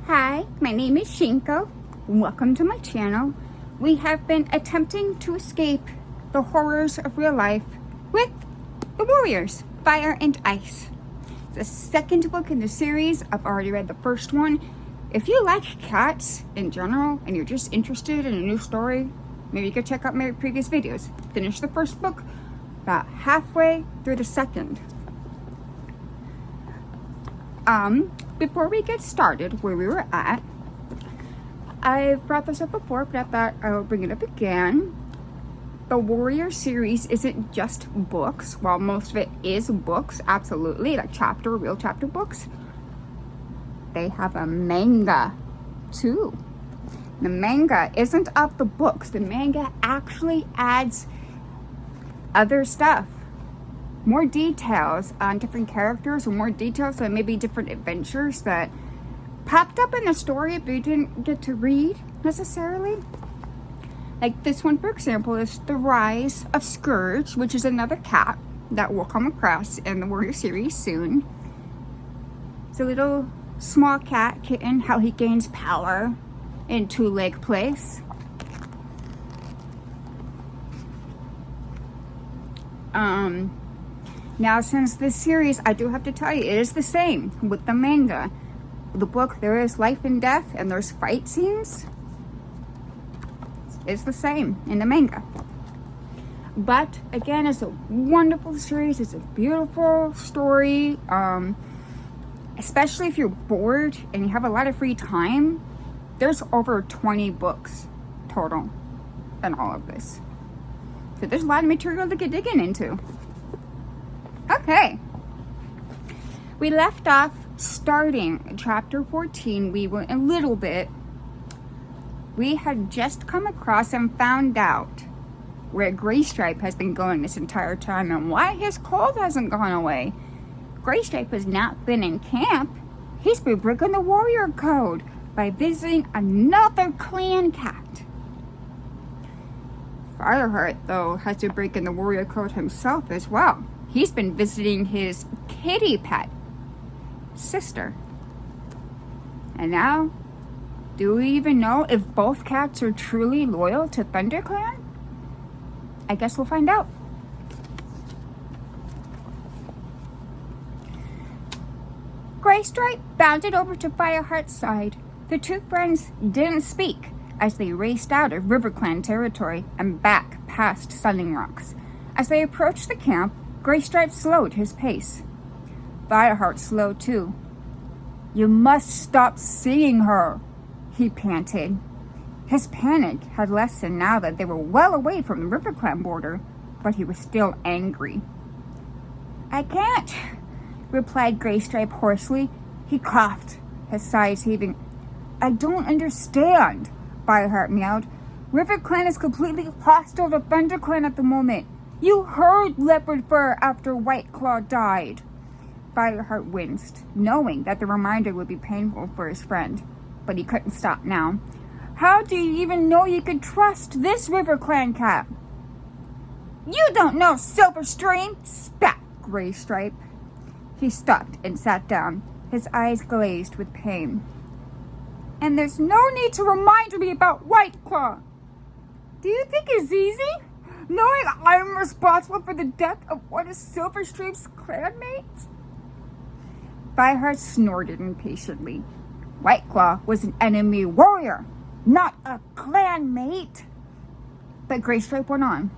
Hi, my name is Shinko. Welcome to my channel. We have been attempting to escape the horrors of real life with the Warriors, Fire and Ice. The second book in the series. I've already read the first one. If you like cats in general and you're just interested in a new story, maybe you could check out my previous videos. Finish the first book, about halfway through the second. Before we get started where we were at, I've brought this up before, but I thought I would bring it up again. The Warrior series isn't just books. While most of it is books, absolutely, like real chapter books. They have a manga, too. The manga isn't of the books. The manga actually adds other stuff. More details on different characters, or more details on maybe different adventures that popped up in the story but you didn't get to read necessarily. Like this one, for example, is the Rise of Scourge, which is another cat that we'll come across in the Warrior series soon. It's a little small kitten, how he gains power in two-leg place. Now, since this series, I do have to tell you, it is the same with the manga. The book, there is life and death, and there's fight scenes. It's the same in the manga. But, again, it's a wonderful series. It's a beautiful story. Especially if you're bored and you have a lot of free time. There's over 20 books total in all of this. So there's a lot of material to get digging into. Okay. We left off starting chapter 14. We went a little bit. We had just come across and found out where Graystripe has been going this entire time and why his cold hasn't gone away. Graystripe has not been in camp. He's been breaking the warrior code by visiting another clan cat. Fireheart, though, has been breaking the warrior code himself as well. He's been visiting his kitty pet sister. And now, do we even know if both cats are truly loyal to ThunderClan? I guess we'll find out. Graystripe bounded over to Fireheart's side. The two friends didn't speak as they raced out of RiverClan territory and back past Sunning Rocks. As they approached the camp, Graystripe slowed his pace. Fireheart slowed too. "You must stop seeing her," he panted. His panic had lessened now that they were well away from the RiverClan border, but he was still angry. "I can't," replied Graystripe hoarsely. He coughed, his sides heaving. "I don't understand," Fireheart meowed. "RiverClan is completely hostile to ThunderClan at the moment. You heard Leopard Fur after White Claw died." Fireheart winced, knowing that the reminder would be painful for his friend, but he couldn't stop now. "How do you even know you could trust this RiverClan cat?" "You don't know Silverstream," spat Graystripe. He stopped and sat down, his eyes glazed with pain. "And there's no need to remind me about White Claw. Do you think it's easy, knowing I'm responsible for the death of one of Silverstream's clanmates?" Fireheart snorted impatiently. White Claw was an enemy warrior, not a clanmate. But Graystripe went on.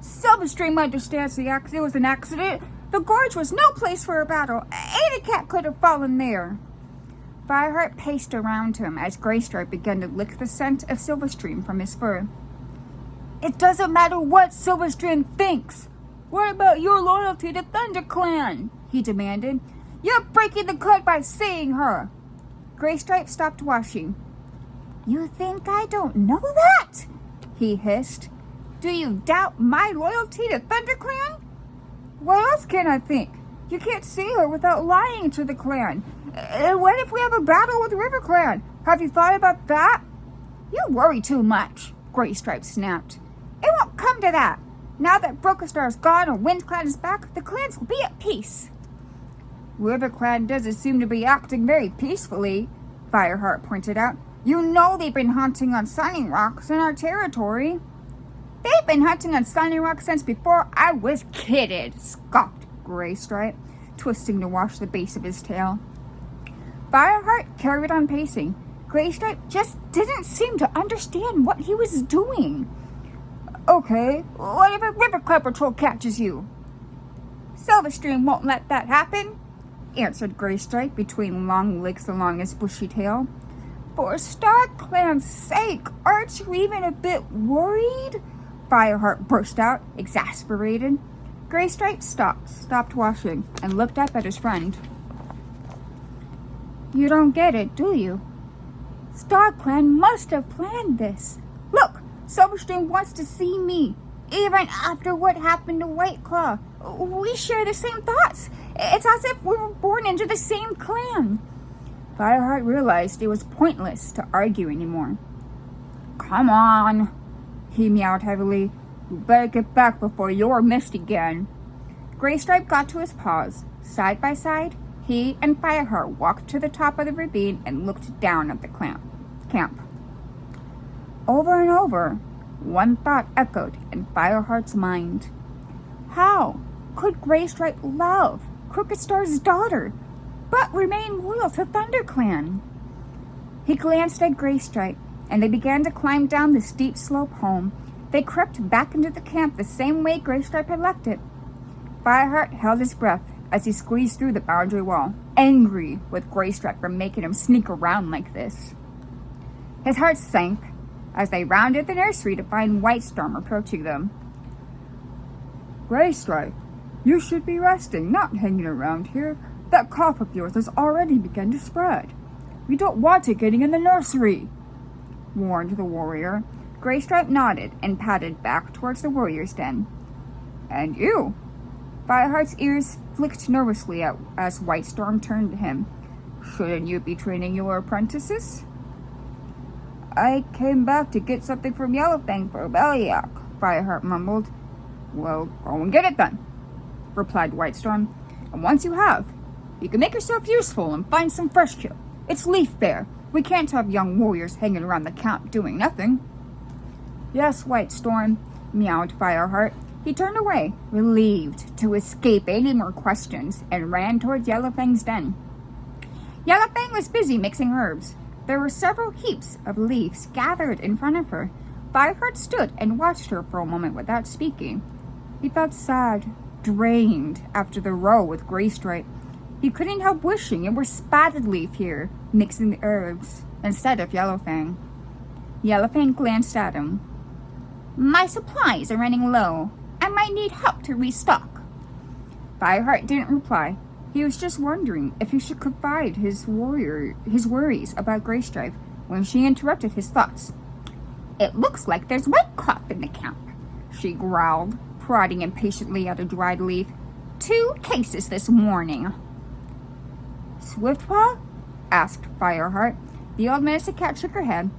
"Silverstream understands it was an accident. The gorge was no place for a battle. Any cat could have fallen there." Fireheart paced around him as Graystripe began to lick the scent of Silverstream from his fur. "It doesn't matter what Silverstream thinks. What about your loyalty to ThunderClan?" he demanded. "You're breaking the code by seeing her." Graystripe stopped washing. "You think I don't know that?" he hissed. "Do you doubt my loyalty to ThunderClan?" "What else can I think? You can't see her without lying to the clan. And what if we have a battle with RiverClan? Have you thought about that?" "You worry too much," Graystripe snapped. "It won't come to that. Now that Brokerstar is gone and WindClan is back, the clans will be at peace." "RiverClan doesn't seem to be acting very peacefully," Fireheart pointed out. You know they've been hunting on Sunning Rocks in our territory. They've been hunting on Sunning Rock since before I was kidded, scoffed Graystripe, twisting to wash the base of his tail. Fireheart carried on pacing. Graystripe just didn't seem to understand what he was doing. Okay, what if a river crab patrol catches you? Silverstream won't let that happen, answered Graystripe between long licks along his bushy tail. For StarClan's sake, aren't you even a bit worried? Fireheart burst out, exasperated. Graystripe stopped washing, and looked up at his friend. You don't get it, do you? StarClan must have planned this. Look, Silverstream wants to see me, even after what happened to Whiteclaw. We share the same thoughts. It's as if we were born into the same clan. Fireheart realized it was pointless to argue anymore. Come on, he meowed heavily. You better get back before you're missed again. Graystripe got to his paws. Side by side, he and Fireheart walked to the top of the ravine and looked down at the camp. Over and over, one thought echoed in Fireheart's mind. How could Graystripe love Crooked Star's daughter, but remain loyal to ThunderClan? He glanced at Graystripe, and they began to climb down the steep slope home. They crept back into the camp the same way Graystripe had left it. Fireheart held his breath as he squeezed through the boundary wall, angry with Graystripe for making him sneak around like this. His heart sank as they rounded the nursery to find Whitestorm approaching them. Graystripe, you should be resting, not hanging around here. That cough of yours has already begun to spread. We don't want it getting in the nursery, warned the warrior. Graystripe nodded and padded back towards the warrior's den. And you? Fireheart's ears flicked nervously as Whitestorm turned to him. Shouldn't you be training your apprentices? I came back to get something from Yellowfang for a Bellyache, Fireheart mumbled. Well, go and get it then, replied Whitestorm. And once you have, you can make yourself useful and find some fresh kill. It's Leaf Bear. We can't have young warriors hanging around the camp doing nothing. Yes, Whitestorm, meowed Fireheart. He turned away, relieved to escape any more questions, and ran towards Yellowfang's den. Yellowfang was busy mixing herbs. There were several heaps of leaves gathered in front of her. Fireheart stood and watched her for a moment without speaking. He felt sad, drained after the row with Graystripe. He couldn't help wishing it were Spotted Leaf here, mixing the herbs, instead of Yellowfang. Yellowfang glanced at him. My supplies are running low. I might need help to restock. Fireheart didn't reply. He was just wondering if he should confide his worries about Graystripe when she interrupted his thoughts. It looks like there's Whiteclaw in the camp, she growled, prodding impatiently at a dried leaf. 2 cases this morning. Swiftpaw? Asked Fireheart. The old medicine cat shook her head.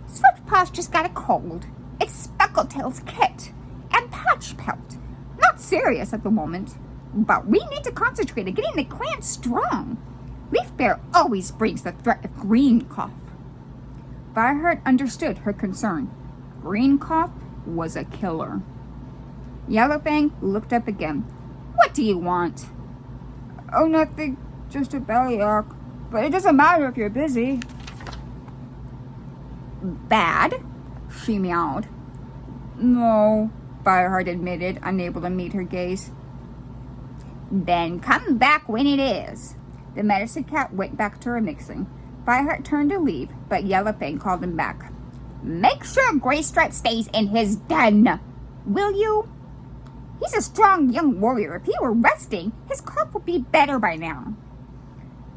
Swiftpaw's just got a cold. It's Speckletail's kit and Patchpelt. Not serious at the moment, but we need to concentrate on getting the clan strong. Leaf Bear always brings the threat of green cough. Fireheart understood her concern. Green cough was a killer. Yellowfang looked up again. What do you want? Oh, nothing. Just a Bellyache. But it doesn't matter if you're busy. Bad? She meowed. No, Fireheart admitted, unable to meet her gaze. Then come back when it is. The medicine cat went back to her mixing. Fireheart turned to leave, but Yellowfang called him back. Make sure Graystripe stays in his den, will you? He's a strong young warrior. If he were resting, his cough would be better by now.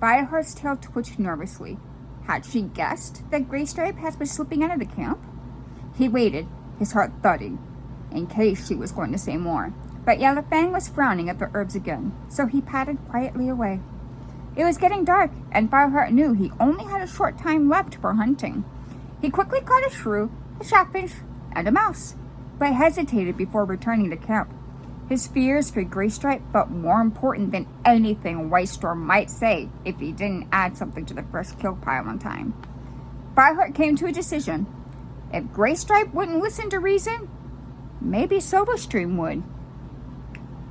Fireheart's tail twitched nervously. Had she guessed that Graystripe had been slipping out of the camp? He waited, his heart thudding, in case she was going to say more. But Yellowfang was frowning at the herbs again, so he padded quietly away. It was getting dark, and Fireheart knew he only had a short time left for hunting. He quickly caught a shrew, a chaffinch, and a mouse, but hesitated before returning to camp. His fears for Graystripe felt more important than anything White Storm might say if he didn't add something to the fresh kill pile on time. Fireheart came to a decision. If Graystripe wouldn't listen to reason, maybe Silverstream would.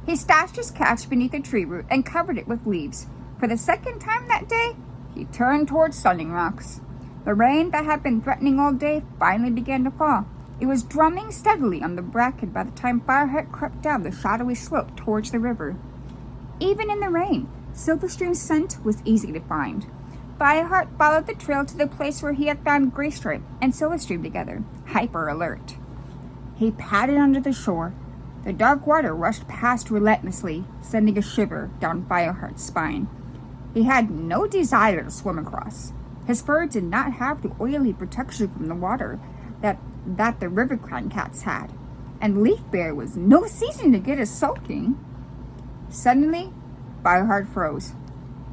He stashed his catch beneath a tree root and covered it with leaves. For the second time that day, he turned towards Sunning Rocks. The rain that had been threatening all day finally began to fall. It was drumming steadily on the bracken by the time Fireheart crept down the shadowy slope towards the river. Even in the rain, Silverstream's scent was easy to find. Fireheart followed the trail to the place where he had found Graystripe and Silverstream together, hyper alert. He padded under the shore. The dark water rushed past relentlessly, sending a shiver down Fireheart's spine. He had no desire to swim across. His fur did not have the oily protection from the water that the river clan cats had, and Leaf Bear was no season to get a soaking. Suddenly, Fireheart froze.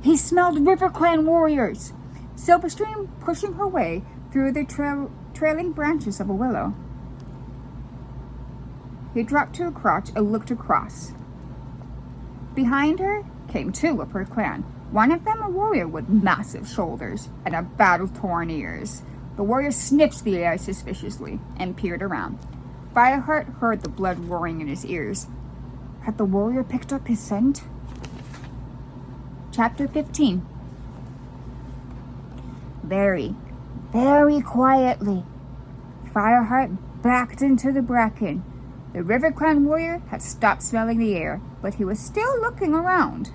He smelled River Clan warriors, Silverstream pushing her way through the trailing branches of a willow. He dropped to a crouch and looked across. Behind her came two of her clan, one of them a warrior with massive shoulders and a battle-torn ears. The warrior sniffed the air suspiciously and peered around. Fireheart heard the blood roaring in his ears. Had the warrior picked up his scent? Chapter 15. Very, very quietly, Fireheart backed into the bracken. The River Clan warrior had stopped smelling the air, but he was still looking around.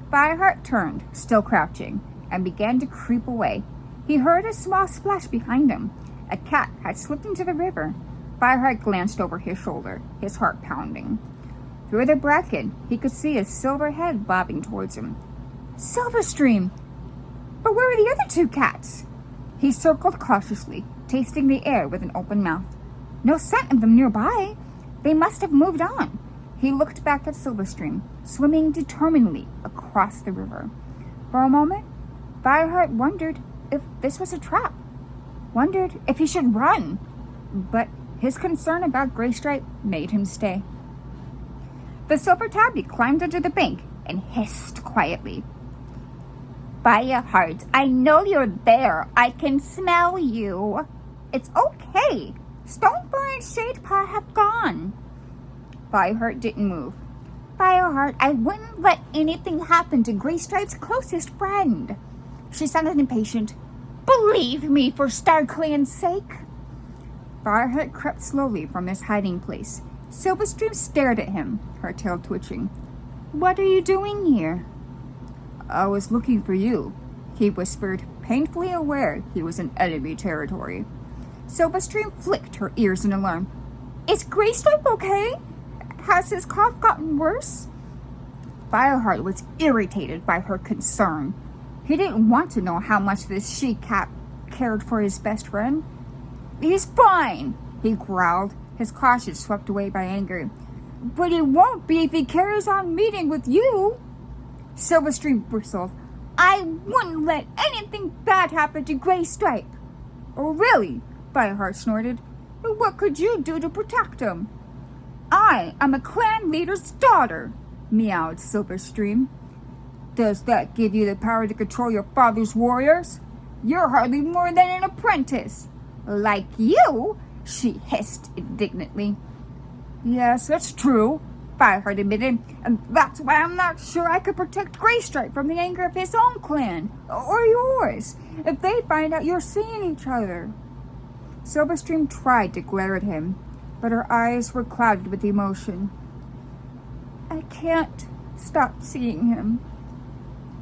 Fireheart turned, still crouching, and began to creep away. He heard a small splash behind him. A cat had slipped into the river. Fireheart glanced over his shoulder, his heart pounding. Through the bracken, he could see a silver head bobbing towards him. Silverstream! But where were the other two cats? He circled cautiously, tasting the air with an open mouth. No scent of them nearby. They must have moved on. He looked back at Silverstream, swimming determinedly across the river. For a moment, Fireheart wondered if this was a trap. Wondered if he should run. But his concern about Graystripe made him stay. The silver tabby climbed under the bank and hissed quietly. Fireheart, I know you're there. I can smell you. It's okay. Stonefur and Shadepaw have gone. Fireheart didn't move. Fireheart, I wouldn't let anything happen to Graystripe's closest friend. She sounded impatient. Believe me, for StarClan's sake. Fireheart crept slowly from his hiding place. Silverstream stared at him, her tail twitching. What are you doing here? I was looking for you, he whispered, painfully aware he was in enemy territory. Silverstream flicked her ears in alarm. Is Graystripe okay? Has his cough gotten worse? Fireheart was irritated by her concern. He didn't want to know how much this she-cat cared for his best friend. He's fine, he growled, his caution swept away by anger. But he won't be if he carries on meeting with you. Silverstream bristled. I wouldn't let anything bad happen to Graystripe. Oh, really? Fireheart snorted. What could you do to protect him? I am a clan leader's daughter, meowed Silverstream. Does that give you the power to control your father's warriors? You're hardly more than an apprentice. Like you? She hissed indignantly. Yes, that's true, Fireheart admitted, and that's why I'm not sure I could protect Graystripe from the anger of his own clan, or yours, if they find out you're seeing each other. Silverstream tried to glare at him, but her eyes were clouded with emotion. I can't stop seeing him,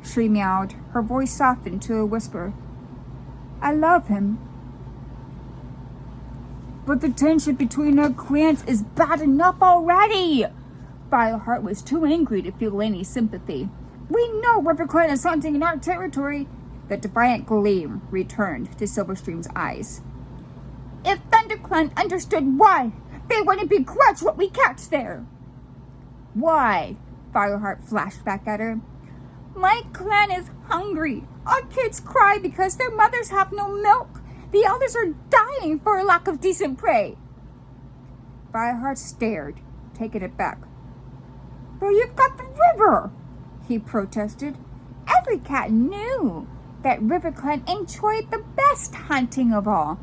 she meowed, her voice softened to a whisper. I love him. But the tension between our clans is bad enough already. Fireheart was too angry to feel any sympathy. We know River Clan is hunting in our territory. The defiant gleam returned to Silverstream's eyes. If ThunderClan understood why, they wouldn't begrudge what we catch there. Why? Fireheart flashed back at her. My clan is hungry. Our kids cry because their mothers have no milk. The elders are dying for a lack of decent prey. Fireheart stared, taken aback. "But you've got the river," he protested. Every cat knew that River Clan enjoyed the best hunting of all,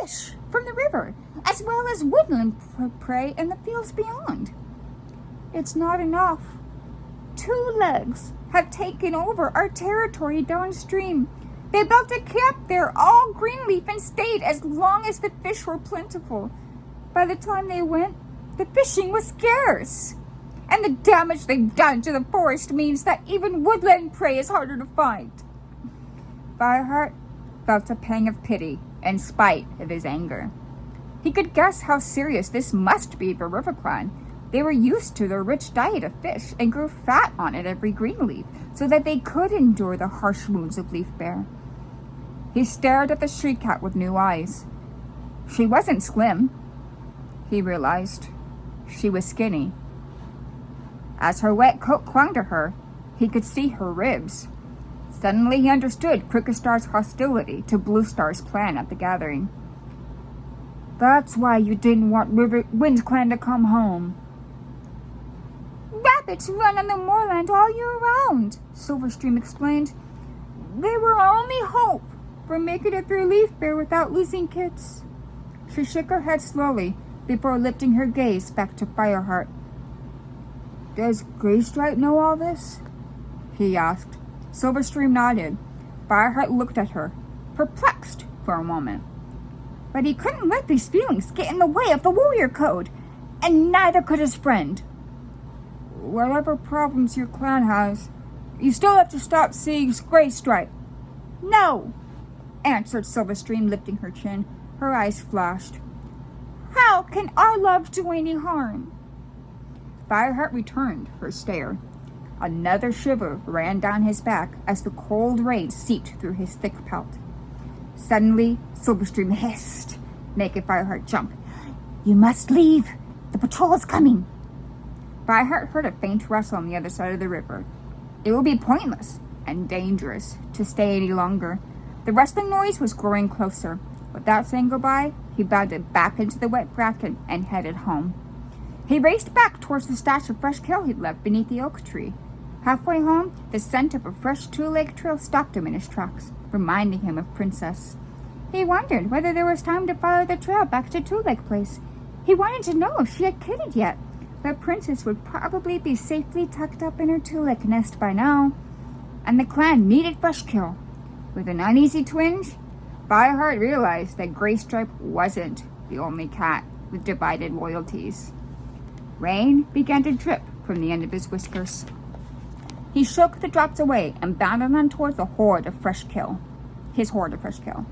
fish from the river, as well as woodland prey in the fields beyond. "It's not enough. Two legs have taken over our territory downstream. They built a camp there, all greenleaf, and stayed as long as the fish were plentiful. By the time they went, the fishing was scarce. And the damage they've done to the forest means that even woodland prey is harder to find." Fireheart felt a pang of pity in spite of his anger. He could guess how serious this must be for River Clan. They were used to their rich diet of fish and grew fat on it every green leaf so that they could endure the harsh wounds of Leaf Bear. He stared at the she-cat with new eyes. She wasn't slim, he realized. She was skinny. As her wet coat clung to her, he could see her ribs. Suddenly he understood Crooked Star's hostility to Blue Star's plan at the gathering. "That's why you didn't want Wind Clan to come home." "Rabbits run on the moorland all year round," Silverstream explained. "They were our only hope for making it through Leaf Bear without losing kits." She shook her head slowly before lifting her gaze back to Fireheart. "Does Graystripe know all this?" he asked. Silverstream nodded. Fireheart looked at her, perplexed for a moment. But he couldn't let these feelings get in the way of the warrior code, and neither could his friend. "Whatever problems your clan has, you still have to stop seeing Graystripe." "No," answered Silverstream, lifting her chin. Her eyes flashed. "How can our love do any harm?" Fireheart returned her stare. Another shiver ran down his back as the cold rain seeped through his thick pelt. Suddenly, Silverstream hissed, making Fireheart jump. "You must leave. The patrol is coming." Fireheart heard a faint rustle on the other side of the river. It would be pointless and dangerous to stay any longer. The rustling noise was growing closer. Without saying goodbye, he bounded back into the wet bracken and headed home. He raced back towards the stash of fresh kale he'd left beneath the oak tree. Halfway home, the scent of a fresh two-leg trail stopped him in his tracks, reminding him of Princess. He wondered whether there was time to follow the trail back to Two-Leg Place. He wanted to know if she had kidded yet, but Princess would probably be safely tucked up in her two-leg nest by now. And the clan needed fresh kale. With an uneasy twinge, Fireheart realized that Graystripe wasn't the only cat with divided loyalties. Rain began to drip from the end of his whiskers. He shook the drops away and bounded on towards the horde of fresh kale. His horde of fresh kale.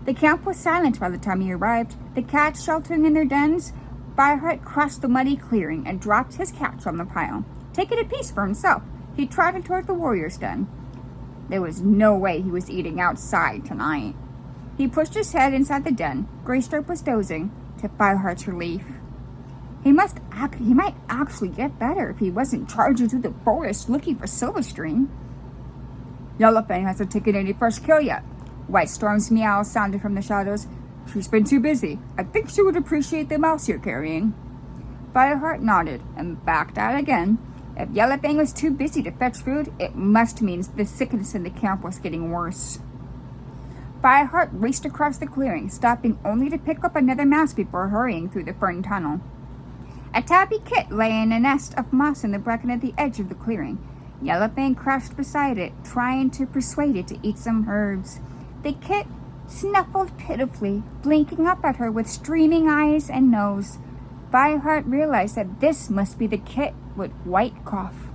The camp was silent by the time he arrived, the cats sheltering in their dens. Fireheart crossed the muddy clearing and dropped his catch on the pile. Taking a piece for himself, he trotted toward the warrior's den. There was no way he was eating outside tonight. He pushed his head inside the den. Graystripe was dozing, to Fireheart's relief. He might actually get better if he wasn't charging through the forest looking for Silverstream. "Yellowfang hasn't taken any fresh kill yet." White Storm's meow sounded from the shadows. "She's been too busy. I think she would appreciate the mouse you're carrying." Fireheart nodded and backed out again. If Yellowfang was too busy to fetch food, it must mean the sickness in the camp was getting worse. Fireheart raced across the clearing, stopping only to pick up another mouse before hurrying through the fern tunnel. A tabby kit lay in a nest of moss in the bracken at the edge of the clearing. Yellowfang crouched beside it, trying to persuade it to eat some herbs. The kit snuffled pitifully, blinking up at her with streaming eyes and nose. Fireheart realized that this must be the kit with white cough.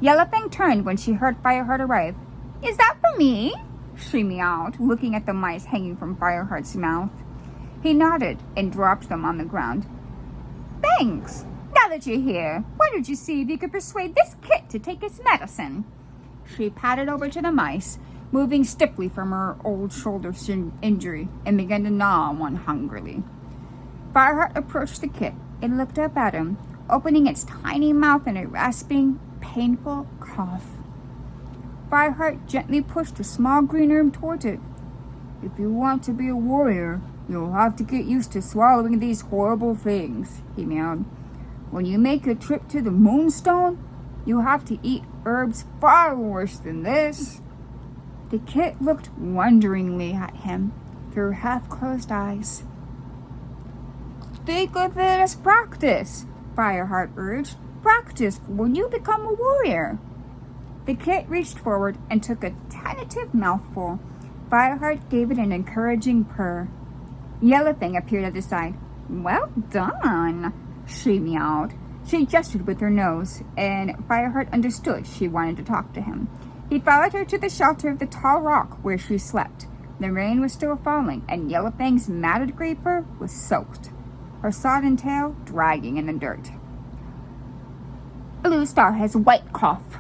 Yellowfang turned when she heard Fireheart arrive. "Is that for me?" she meowed, looking at the mice hanging from Fireheart's mouth. He nodded and dropped them on the ground. "Thanks. Now that you're here, why don't you see if you could persuade this kit to take its medicine?" She padded over to the mice, moving stiffly from her old shoulder injury, and began to gnaw on one hungrily. Fireheart approached the kit and looked up at him, opening its tiny mouth in a rasping, painful cough. Fireheart gently pushed a small green herb towards it. "If you want to be a warrior, you'll have to get used to swallowing these horrible things," he meowed. when you make a trip to the Moonstone, you have to eat herbs far worse than this. The kid looked wonderingly at him through half-closed eyes. Think of it as practice, Fireheart urged. Practice when you become a warrior. The kid reached forward and took a tentative mouthful. Fireheart gave it an encouraging purr. Yellowfang appeared at his side. Well done, she meowed. She gestured with her nose, and Fireheart understood she wanted to talk to him. He followed her to the shelter of the tall rock where she slept. The rain was still falling, and Yellowfang's matted gray fur was soaked, her sodden tail dragging in the dirt. Blue Star has white cough,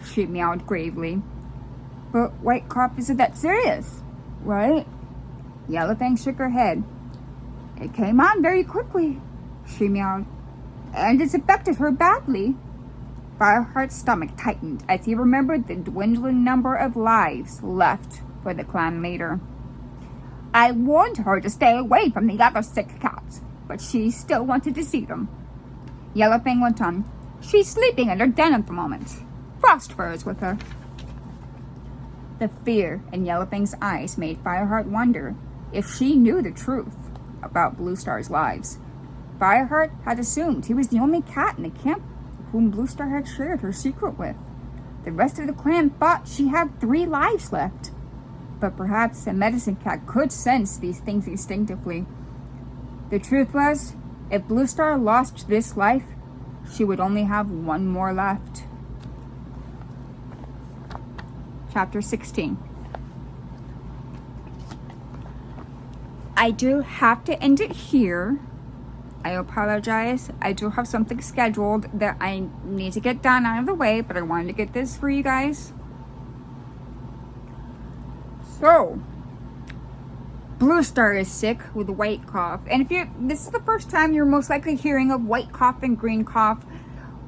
she meowed gravely. But white cough isn't that serious, right? Yellowfang shook her head. It came on very quickly, she meowed, and it's affected her badly. Fireheart's stomach tightened as he remembered the dwindling number of lives left for the clan leader. I warned her to stay away from the other sick cats, but she still wanted to see them. Yellowfang went on. She's sleeping in her den at the moment. Frostfur is with her. The fear in Yellowfang's eyes made Fireheart wonder if she knew the truth about Blue Star's lives. Fireheart had assumed he was the only cat in the camp whom Blue Star had shared her secret with. The rest of the clan thought she had 3 lives left. But perhaps a medicine cat could sense these things instinctively. The truth was, if Blue Star lost this life, she would only have 1 more left. Chapter 16. I do have to end it here. I apologize. I do have something scheduled that I need to get done out of the way, but I wanted to get this for you guys. So, Blue Star is sick with white cough. And if this is the first time you're most likely hearing of white cough and green cough.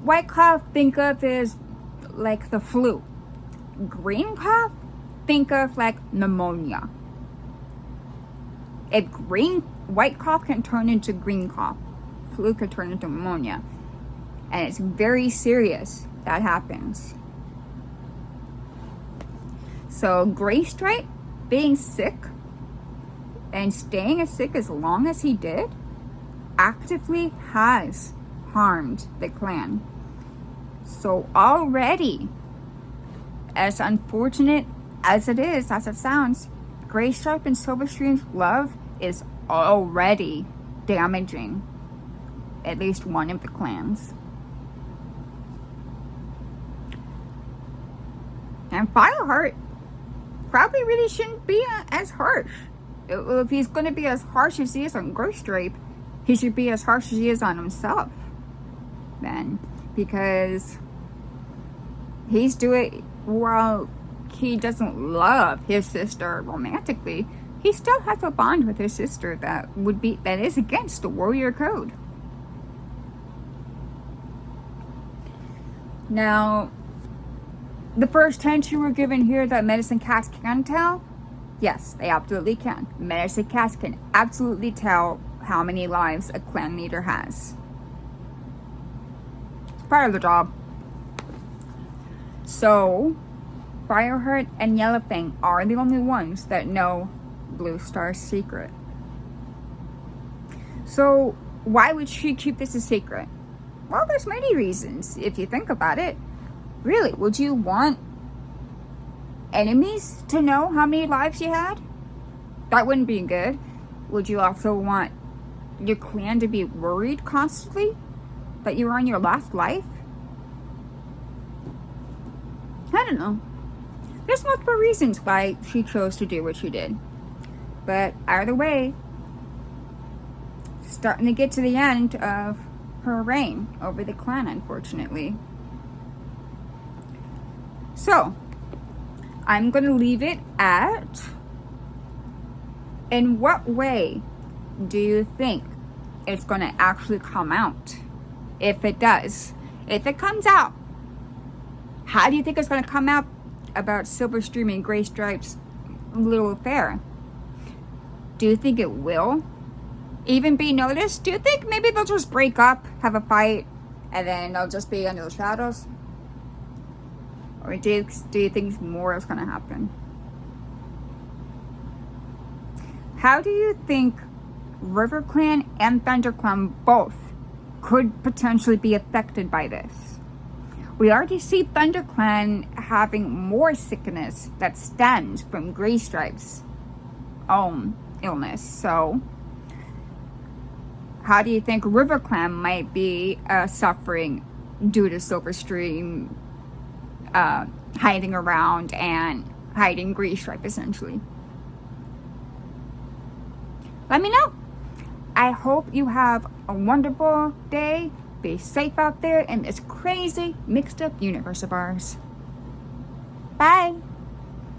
White cough, think of as like the flu. Green cough, think of like pneumonia. If white cough can turn into green cough, flu can turn into pneumonia. And it's very serious. That happens. So Gray Stripe being sick and staying as sick as long as he did actively has harmed the clan. So already, as unfortunate as it is, as it sounds, Gray Stripe and Silverstream's love is already damaging at least one of the clans. And Fireheart probably really shouldn't be as harsh. If he's going to be as harsh as he is on Gray Stripe, he should be as harsh as he is on himself then, because he's doing, while he doesn't love his sister romantically, he still has a bond with his sister that is against the warrior code. Now, the first hint you were given here that medicine cats can tell, yes, they absolutely can. Medicine cats can absolutely tell how many lives a clan leader has. It's part of the job. So, Fireheart and Yellowfang are the only ones that know Blue Star's secret. So, why would she keep this a secret? Well, there's many reasons, if you think about it. Really, would you want enemies to know how many lives you had? That wouldn't be good. Would you also want your clan to be worried constantly that you were on your last life? I don't know. There's multiple reasons why she chose to do what she did. But either way, starting to get to the end of her reign over the clan, unfortunately. So, I'm going to leave it at, in what way do you think it's going to actually come out? If it does. If it comes out, how do you think it's going to come out about Silverstream and Gray Stripe's little affair? Do you think it will even be noticed? Do you think maybe they'll just break up, have a fight, and then they'll just be under the shadows? Or do you think more is going to happen? How do you think RiverClan and ThunderClan both could potentially be affected by this? We already see ThunderClan having more sickness that stems from Graystripe's illness. So, how do you think RiverClan might be suffering due to Silverstream hiding around and hiding Graystripe, essentially? Let me know. I hope you have a wonderful day. Be safe out there in this crazy, mixed up universe of ours.